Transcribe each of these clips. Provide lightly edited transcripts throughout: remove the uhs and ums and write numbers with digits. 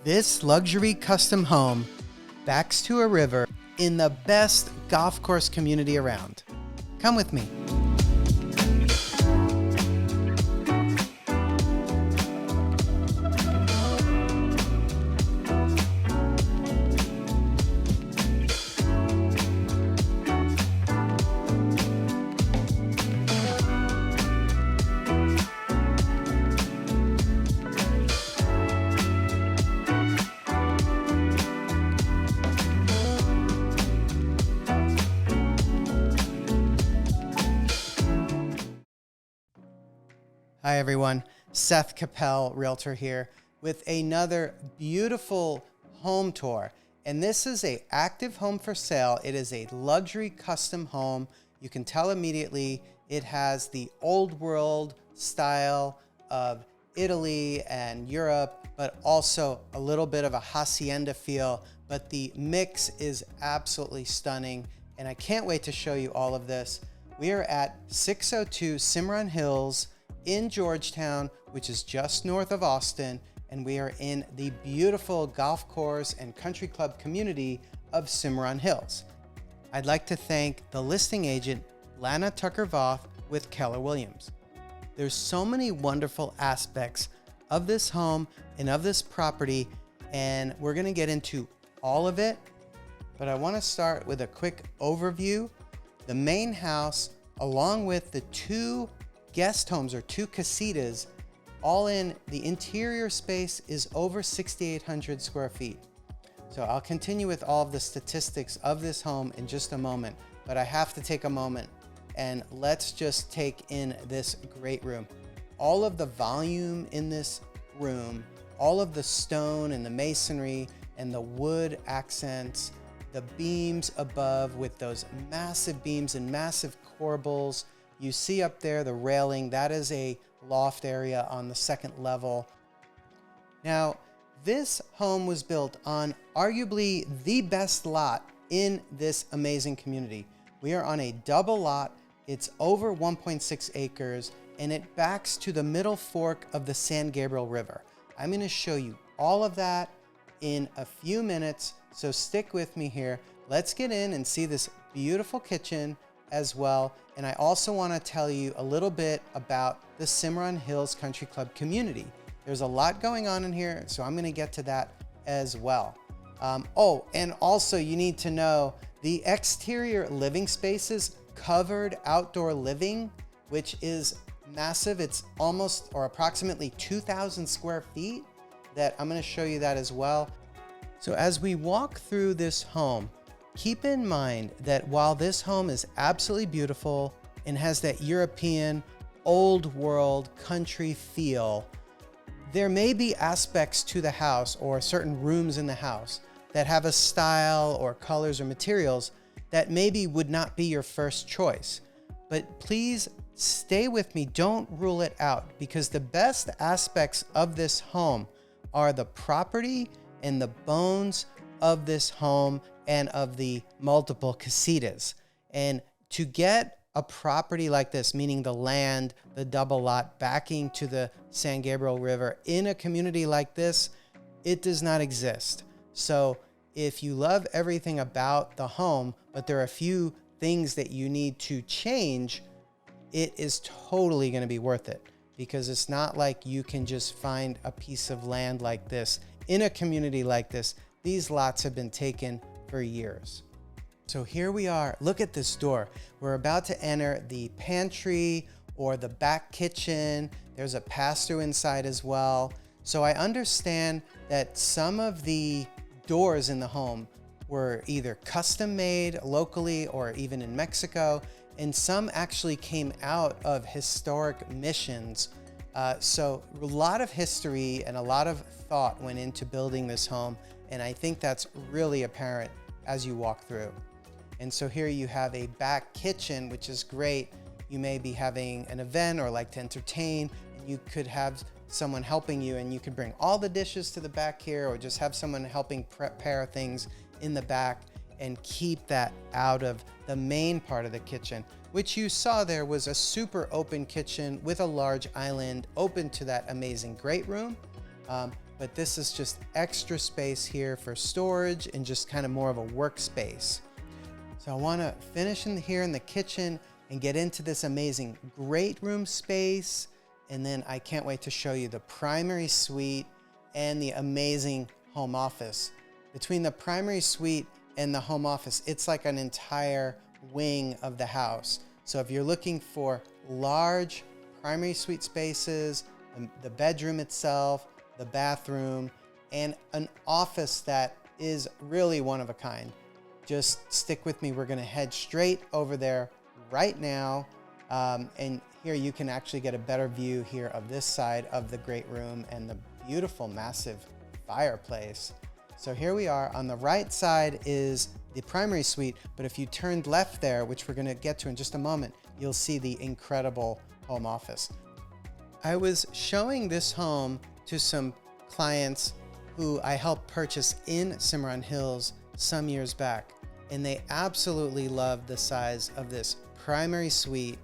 This luxury custom home backs to a river in the best golf course community around. Come with me. Hi everyone, Seth Koppel, Realtor here with another beautiful home tour. And this is an active home for sale. It is a luxury custom home. You can tell immediately it has the old world style of Italy and Europe, but also a little bit of a hacienda feel. But the mix is absolutely stunning. And I can't wait to show you all of this. We are at 602 Cimarron Hills in Georgetown, which is just north of Austin, and we are in the beautiful golf course and country club community of Cimarron Hills. I'd like to thank the listing agent, Lana Tucker-Voth with Keller Williams. There's so many wonderful aspects of this home and of this property, and we're gonna get into all of it, but I wanna start with a quick overview. The main house, along with the two guest homes or two casitas, all in the interior space is over 6,800 square feet. So I'll continue with all of the statistics of this home in just a moment, but I have to take a moment and let's just take in this great room. All of the volume in this room, all of the stone and the masonry and the wood accents, the beams above with those massive beams and massive corbels. You see up there the railing, that is a loft area on the second level. Now, this home was built on arguably the best lot in this amazing community. We are on a double lot. It's over 1.6 acres and it backs to the middle fork of the San Gabriel River. I'm going to show you all of that in a few minutes, so stick with me here. Let's get in and see this beautiful kitchen as well. And I also want to tell you a little bit about the Cimarron Hills Country Club community. There's a lot going on in here, so I'm going to get to that as well. Oh, and also you need to know the exterior living spaces, covered outdoor living, which is massive. It's almost or approximately 2,000 square feet that I'm going to show you that as well. So as we walk through this home, keep in mind that while this home is absolutely beautiful and has that European old world country feel, there may be aspects to the house or certain rooms in the house that have a style or colors or materials that maybe would not be your first choice. But please stay with me, don't rule it out, because the best aspects of this home are the property and the bones of this home and of the multiple casitas. And to get a property like this, meaning the land, the double lot backing to the San Gabriel River in a community like this, it does not exist. So if you love everything about the home, but there are a few things that you need to change, it is totally going to be worth it, because it's not like you can just find a piece of land like this in a community like this. These lots have been taken for years. So here we are. Look at this door. We're about to enter the pantry or the back kitchen. There's a pass-through inside as well. So I understand that some of the doors in the home were either custom made locally or even in Mexico, and some actually came out of historic missions. So a lot of history and a lot of thought went into building this home, and I think that's really apparent as you walk through. And so here you have a back kitchen, which is great. You may be having an event or like to entertain, and you could have someone helping you, and you could bring all the dishes to the back here, or just have someone helping prepare things in the back and keep that out of the main part of the kitchen, which you saw there was a super open kitchen with a large island open to that amazing great room. but this is just extra space here for storage and just kind of more of a workspace. So I want to finish here in the kitchen and get into this amazing great room space. And then I can't wait to show you the primary suite and the amazing home office. Between the primary suite and the home office, it's like an entire wing of the house. So if you're looking for large primary suite spaces, the bedroom itself, the bathroom, and an office that is really one of a kind, just stick with me. We're gonna head straight over there right now. And here you can actually get a better view here of this side of the great room and the beautiful massive fireplace. So here we are. On the right side is the primary suite, but if you turned left there, which we're gonna get to in just a moment, you'll see the incredible home office. I was showing this home to some clients who I helped purchase in Cimarron Hills some years back, and they absolutely loved the size of this primary suite.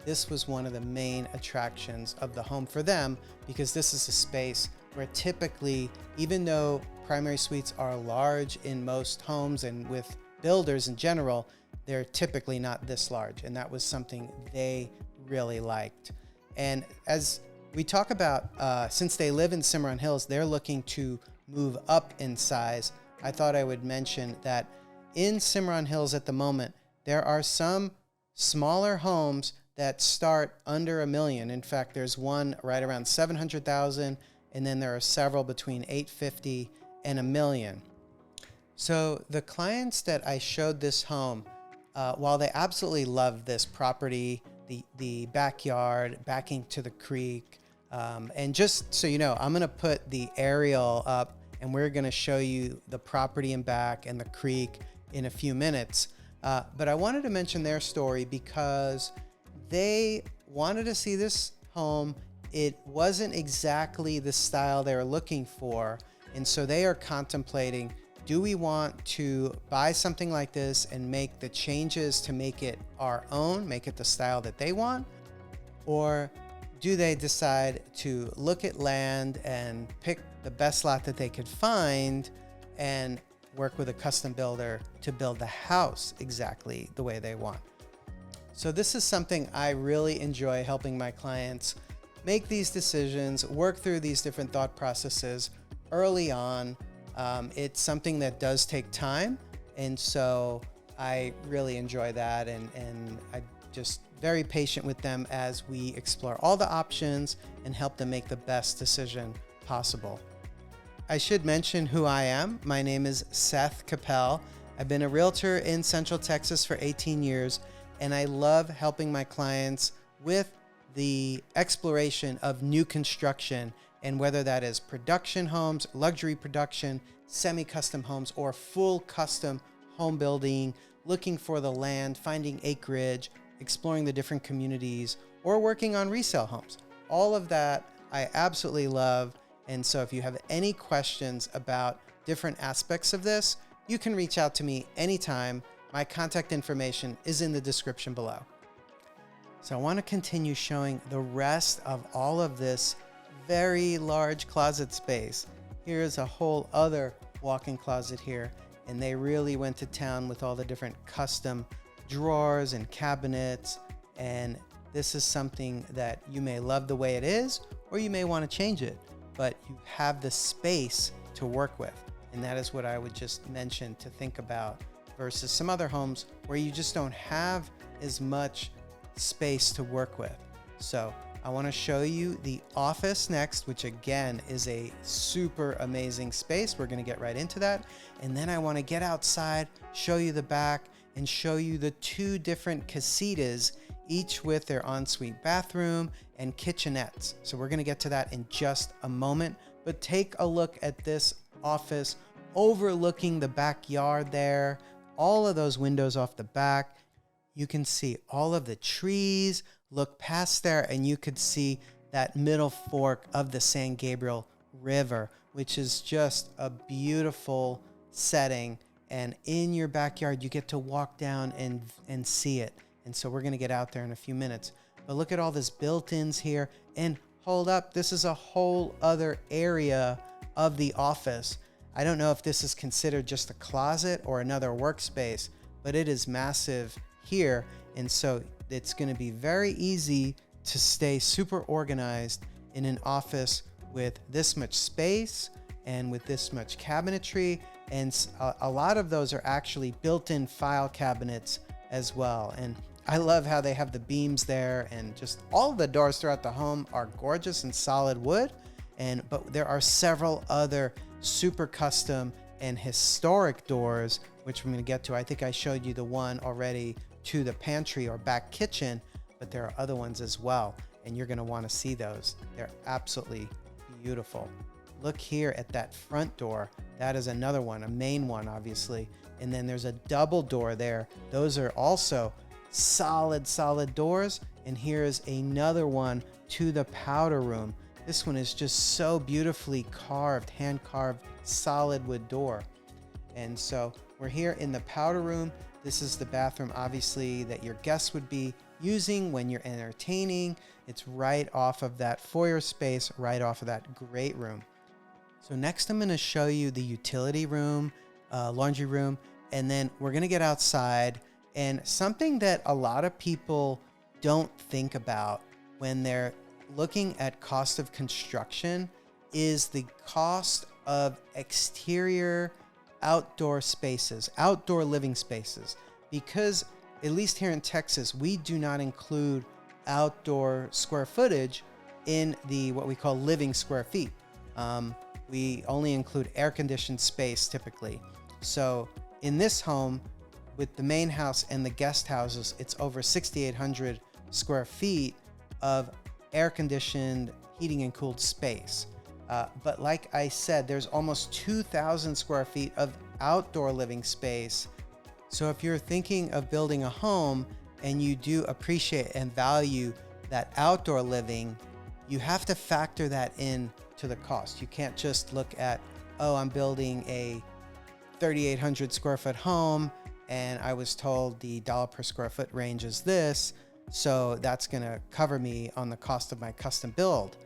This was one of the main attractions of the home for them, because this is a space where typically, even though primary suites are large in most homes and with builders in general, they're typically not this large. And that was something they really liked. And as we talk about, since they live in Cimarron Hills, they're looking to move up in size. I thought I would mention that in Cimarron Hills at the moment, there are some smaller homes that start under $1 million. In fact, there's one right around 700,000, and then there are several between 850 and $1 million. So the clients that I showed this home, while they absolutely love this property, the backyard, backing to the creek, and just so you know, I'm gonna put the aerial up and we're gonna show you the property in back and the creek in a few minutes. But I wanted to mention their story because they wanted to see this home. It wasn't exactly the style they were looking for. And so they are contemplating, do we want to buy something like this and make the changes to make it our own, make it the style that they want? Or do they decide to look at land and pick the best lot that they could find and work with a custom builder to build the house exactly the way they want? So this is something I really enjoy, helping my clients make these decisions, work through these different thought processes early on. It's something that does take time, and so I really enjoy that, and I just very patient with them as we explore all the options and help them make the best decision possible. I should mention who I am. My name is Seth Koppel. I've been a realtor in Central Texas for 18 years, and I love helping my clients with the exploration of new construction, and whether that is production homes, luxury production, semi-custom homes, or full custom home building, looking for the land, finding acreage, exploring the different communities, or working on resale homes. All of that I absolutely love. And so if you have any questions about different aspects of this, you can reach out to me anytime. My contact information is in the description below. So I want to continue showing the rest of all of this very large closet space. Here's a whole other walk-in closet here, and they really went to town with all the different custom drawers and cabinets. And this is something that you may love the way it is, or you may want to change it, but you have the space to work with. And that is what I would just mention to think about versus some other homes where you just don't have as much space to work with. So I want to show you the office next, which again is a super amazing space. We're going to get right into that. And then I want to get outside, show you the back, and show you the two different casitas, each with their ensuite bathroom and kitchenettes. So we're going to get to that in just a moment, but take a look at this office overlooking the backyard there, all of those windows off the back. You can see all of the trees, look past there, and you could see that middle fork of the San Gabriel River, which is just a beautiful setting. And in your backyard, you get to walk down and see it. And so we're going to get out there in a few minutes. But look at all this built-ins here. And hold up, this is a whole other area of the office. I don't know if this is considered just a closet or another workspace, but it is massive here. And so it's going to be very easy to stay super organized in an office with this much space and with this much cabinetry. And a lot of those are actually built-in file cabinets as well. And I love how they have the beams there, and just all of the doors throughout the home are gorgeous and solid wood. But there are several other super custom and historic doors, which I'm going to get to. I think I showed you the one already to the pantry or back kitchen, but there are other ones as well, and you're going to want to see those. They're absolutely beautiful. Look here at that front door. That is another one, a main one, obviously. And then there's a double door there. Those are also solid doors. And here's another one to the powder room. This one is just so beautifully carved, hand carved, solid wood door. And so we're here in the powder room. This is the bathroom, obviously, that your guests would be using when you're entertaining. It's right off of that foyer space, right off of that great room. So next I'm going to show you the utility room, laundry room, and then we're going to get outside. And something that a lot of people don't think about when they're looking at cost of construction is the cost of exterior outdoor spaces, outdoor living spaces. Because at least here in Texas, we do not include outdoor square footage in the what we call living square feet. We only include air-conditioned space typically. So in this home, with the main house and the guest houses, it's over 6,800 square feet of air-conditioned, heating and cooled space. But like I said, there's almost 2,000 square feet of outdoor living space. So if you're thinking of building a home and you do appreciate and value that outdoor living, you have to factor that in to the cost. You can't just look at, oh, I'm building a 3,800 square foot home and I was told the dollar per square foot range is this, so that's going to cover me on the cost of my custom build.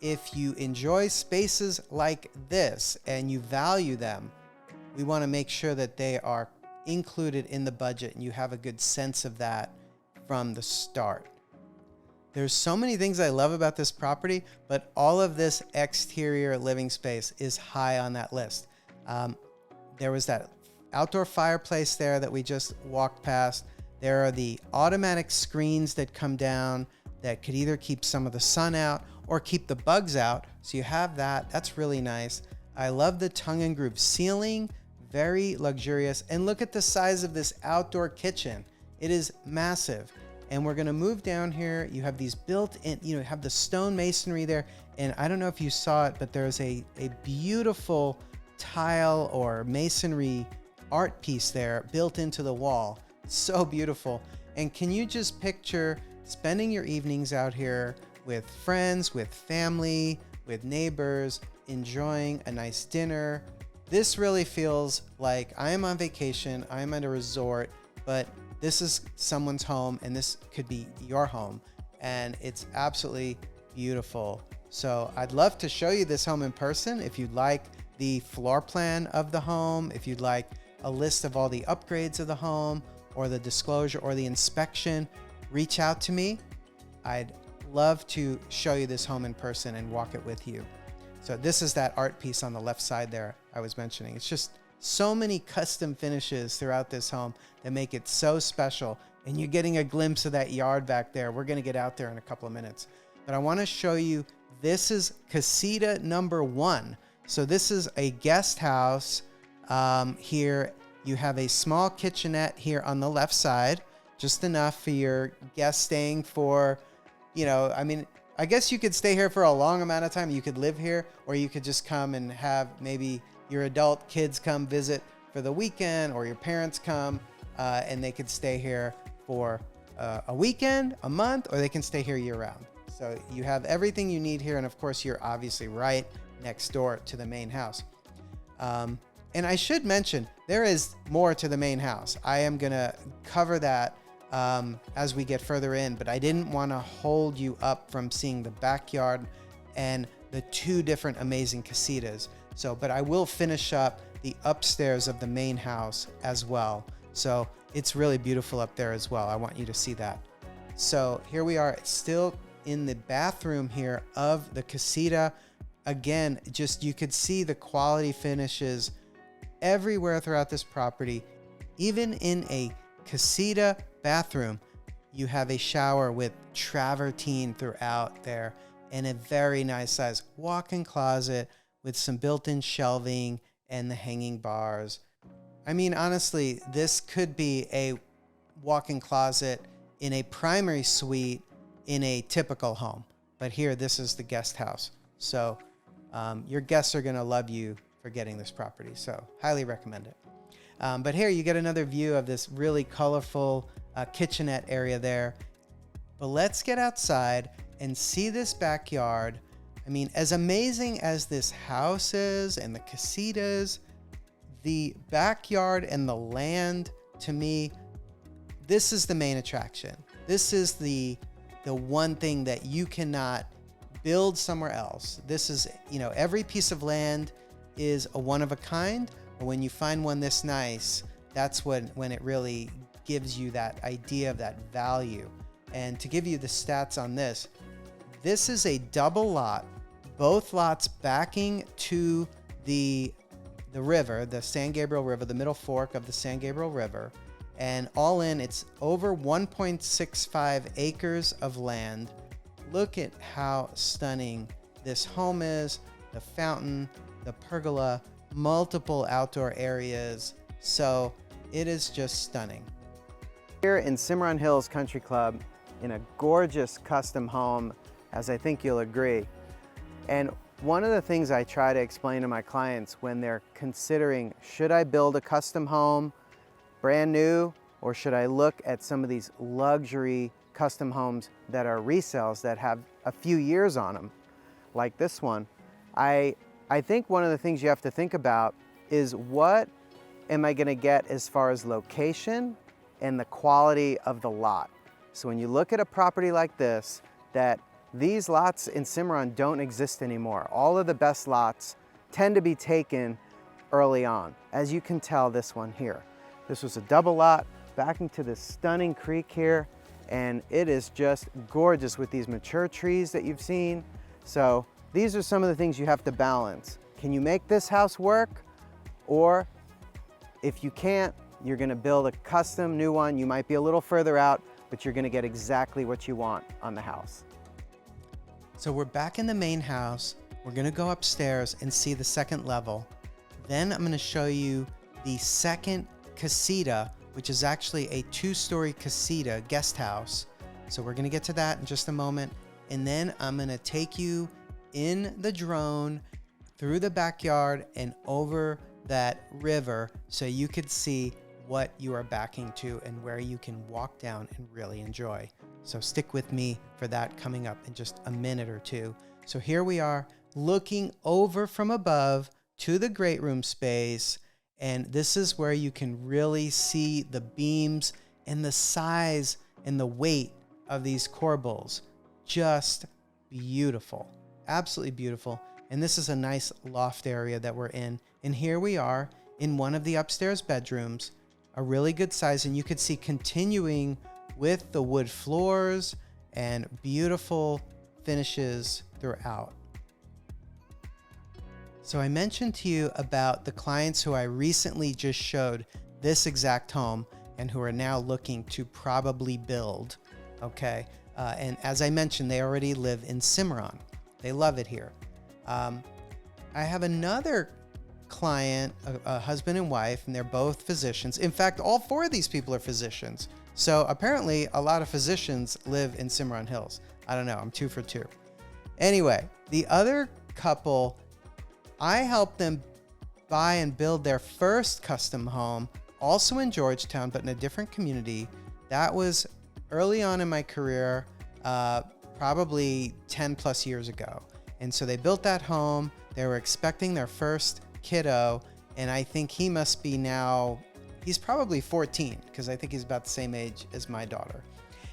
If you enjoy spaces like this and you value them, we want to make sure that they are included in the budget and you have a good sense of that from the start. There's so many things I love about this property, but all of this exterior living space is high on that list. There was that outdoor fireplace there that we just walked past. There are the automatic screens that come down that could either keep some of the sun out or keep the bugs out. So you have that. That's really nice. I love the tongue and groove ceiling, very luxurious. And look at the size of this outdoor kitchen. It is massive. And we're gonna move down here. You have these built-in, you have the stone masonry there. And I don't know if you saw it, but there's a beautiful tile or masonry art piece there built into the wall. So beautiful. And can you just picture spending your evenings out here with friends, with family, with neighbors, enjoying a nice dinner? This really feels like I am on vacation, I am at a resort, but this is someone's home and this could be your home. And it's absolutely beautiful. So I'd love to show you this home in person. If you'd like the floor plan of the home, if you'd like a list of all the upgrades of the home or the disclosure or the inspection, reach out to me. I'd love to show you this home in person and walk it with you. So this is that art piece on the left side there I was mentioning. It's just so many custom finishes throughout this home that make it so special. And you're getting a glimpse of that yard back there. We're going to get out there in a couple of minutes. But I want to show you, this is casita number 1. So this is a guest house. Here you have a small kitchenette here on the left side, just enough for your guests staying for, I guess you could stay here for a long amount of time. You could live here, or you could just come and have maybe your adult kids come visit for the weekend, or your parents come and they could stay here for a weekend, a month, or they can stay here year round. So you have everything you need here. And of course, you're obviously right next door to the main house. And I should mention, there is more to the main house. I am going to cover that as we get further in, but I didn't want to hold you up from seeing the backyard and the two different amazing casitas. So, but I will finish up the upstairs of the main house as well. So it's really beautiful up there as well. I want you to see that. So here we are, still in the bathroom here of the casita. Again, just you could see the quality finishes everywhere throughout this property. Even in a casita bathroom, you have a shower with travertine throughout there and a very nice size walk-in closet with some built-in shelving and the hanging bars. I mean, honestly, this could be a walk-in closet in a primary suite in a typical home. But here, this is the guest house. So your guests are gonna love you for getting this property. So highly recommend it. But here you get another view of this really colorful kitchenette area there. But let's get outside and see this backyard. I mean, as amazing as this house is and the casitas, the backyard and the land, to me, this is the main attraction. This is the one thing that you cannot build somewhere else. This is, you know, every piece of land is a one of a kind, but when you find one this nice, that's when it really gives you that idea of that value. And to give you the stats on this, this is a double lot, both lots backing to the river, the San Gabriel River, the middle fork of the San Gabriel River. And all in, it's over 1.65 acres of land. Look at how stunning this home is, the fountain, the pergola, multiple outdoor areas. So it is just stunning. Here in Cimarron Hills Country Club, in a gorgeous custom home, as I think you'll agree. And one of the things I try to explain to my clients when they're considering, should I build a custom home brand new, or should I look at some of these luxury custom homes that are resales that have a few years on them, like this one? I think one of the things you have to think about is, what am I gonna get as far as location and the quality of the lot? So when you look at a property like this, that these lots in Cimarron don't exist anymore. All of the best lots tend to be taken early on. As you can tell, this one here. This was a double lot backing to this stunning creek here, and it is just gorgeous with these mature trees that you've seen. So these are some of the things you have to balance. Can you make this house work? Or if you can't, you're gonna build a custom new one. You might be a little further out, but you're gonna get exactly what you want on the house. So we're back in the main house. We're gonna go upstairs and see the second level. Then I'm gonna show you the second casita, which is actually a 2-story casita guest house. So we're gonna get to that in just a moment. And then I'm gonna take you in the drone through the backyard and over that river so you could see what you are backing to and where you can walk down and really enjoy. So stick with me for that coming up in just a minute or two. So here we are looking over from above to the great room space. And this is where you can really see the beams and the size and the weight of these corbels. Just beautiful, absolutely beautiful. And this is a nice loft area that we're in. And here we are in one of the upstairs bedrooms, a really good size. And you could see continuing with the wood floors and beautiful finishes throughout. So I mentioned to you about the clients who I recently just showed this exact home and who are now looking to probably build, okay? And as I mentioned, they already live in Cimarron. They love it here. I have another client, a husband and wife, and they're both physicians. In fact, all 4 of these people are physicians. So apparently a lot of physicians live in Cimarron Hills. I don't know, I'm 2 for 2. Anyway, the other couple, I helped them buy and build their first custom home, also in Georgetown, but in a different community. That was early on in my career, probably 10 plus years ago. And so they built that home. They were expecting their first kiddo, and I think he must be now, he's probably 14, because I think he's about the same age as my daughter.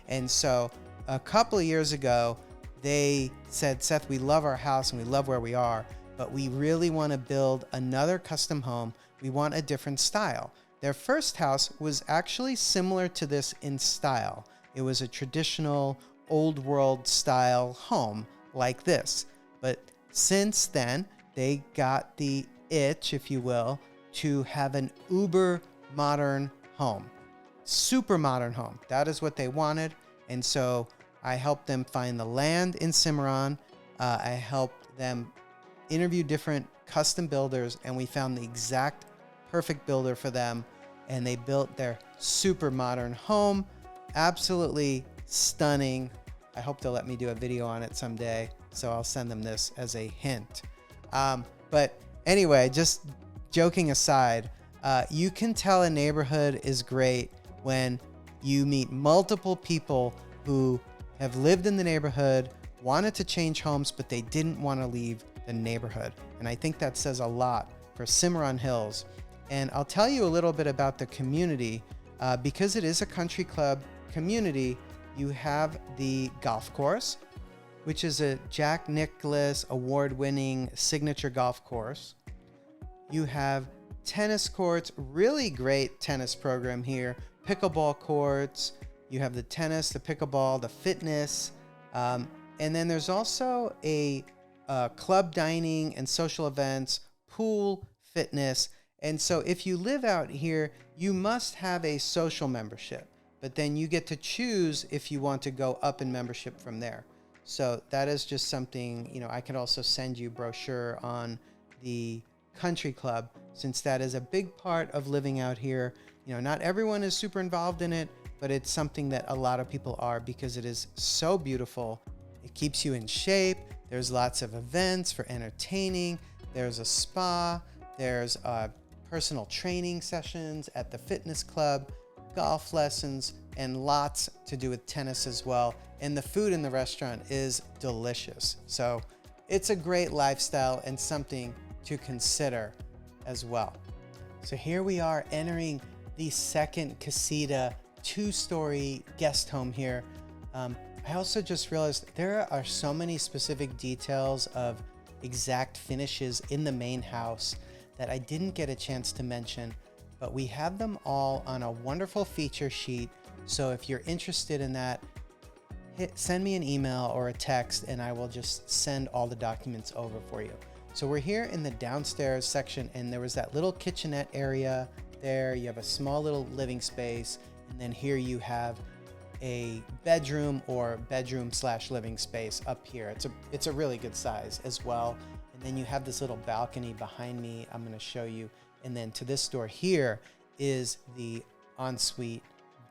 And so a couple of years ago, they said, Seth, we love our house and we love where we are, but we really want to build another custom home. We want a different style. Their first house was actually similar to this in style. It was a traditional old world style home like this. But since then, they got the itch, if you will, to have an uber modern home. Super modern home. That is what they wanted. And so I helped them find the land in Cimarron. I helped them interview different custom builders, and we found the exact perfect builder for them. And they built their super modern home. Absolutely stunning. I hope they'll let me do a video on it someday. So I'll send them this as a hint. But anyway, just joking aside, you can tell a neighborhood is great when you meet multiple people who have lived in the neighborhood, wanted to change homes, but they didn't want to leave the neighborhood. And I think that says a lot for Cimarron Hills. And I'll tell you a little bit about the community. Because it is a country club community, you have the golf course, which is a Jack Nicklaus award-winning signature golf course. You have tennis courts, really great tennis program here, pickleball courts. You have the tennis, the pickleball, the fitness. And then there's also a club dining and social events, pool, fitness. And so if you live out here, you must have a social membership, but then you get to choose if you want to go up in membership from there. So that is just something, I could also send you a brochure on the country club, since that is a big part of living out here. Not everyone is super involved in it, but it's something that a lot of people are because it is so beautiful. It keeps you in shape. There's lots of events for entertaining. There's a spa. There's personal training sessions at the fitness club, golf lessons, and lots to do with tennis as well. And the food in the restaurant is delicious. So it's a great lifestyle and something to consider as well. So here we are entering the second casita, 2-story guest home here. I also just realized there are so many specific details of exact finishes in the main house that I didn't get a chance to mention, but we have them all on a wonderful feature sheet. So if you're interested in that, send me an email or a text and I will just send all the documents over for you. So we're here in the downstairs section, and there was that little kitchenette area there. You have a small little living space, and then here you have a bedroom or bedroom/living space up here. It's a really good size as well. And then you have this little balcony behind me I'm going to show you. And then to this door here is the ensuite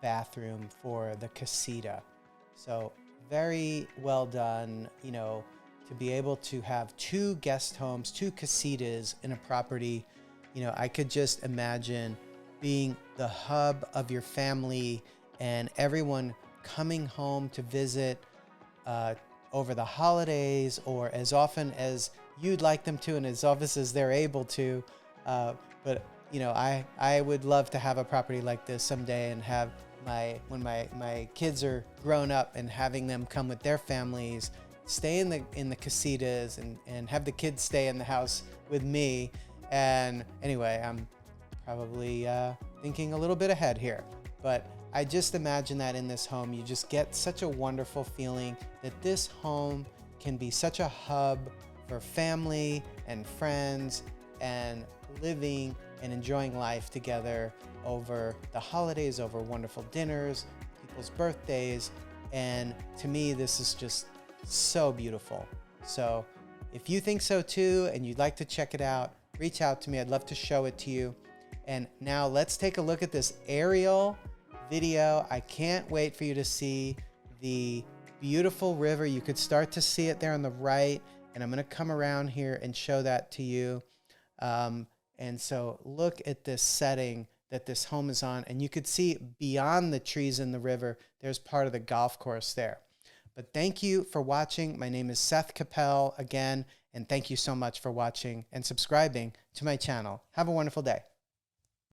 bathroom for the casita. So very well done, to be able to have 2 guest homes, 2 casitas in a property. I could just imagine being the hub of your family and everyone coming home to visit over the holidays or as often as you'd like them to and as often as they're able to. But I would love to have a property like this someday and have when my kids are grown up and having them come with their families, stay in the casitas and have the kids stay in the house with me. And anyway, I'm probably thinking a little bit ahead here, but I just imagine that in this home, you just get such a wonderful feeling that this home can be such a hub for family and friends and living and enjoying life together over the holidays, over wonderful dinners, people's birthdays. And to me, this is just so beautiful. So if you think so too, and you'd like to check it out, reach out to me. I'd love to show it to you. And now let's take a look at this aerial video. I can't wait for you to see the beautiful river. You could start to see it there on the right, and I'm going to come around here and show that to you. And so look at this setting that this home is on, and you could see beyond the trees in the river, there's part of the golf course there. But thank you for watching. My name is Seth Koppel again, and thank you so much for watching and subscribing to my channel. Have a wonderful day.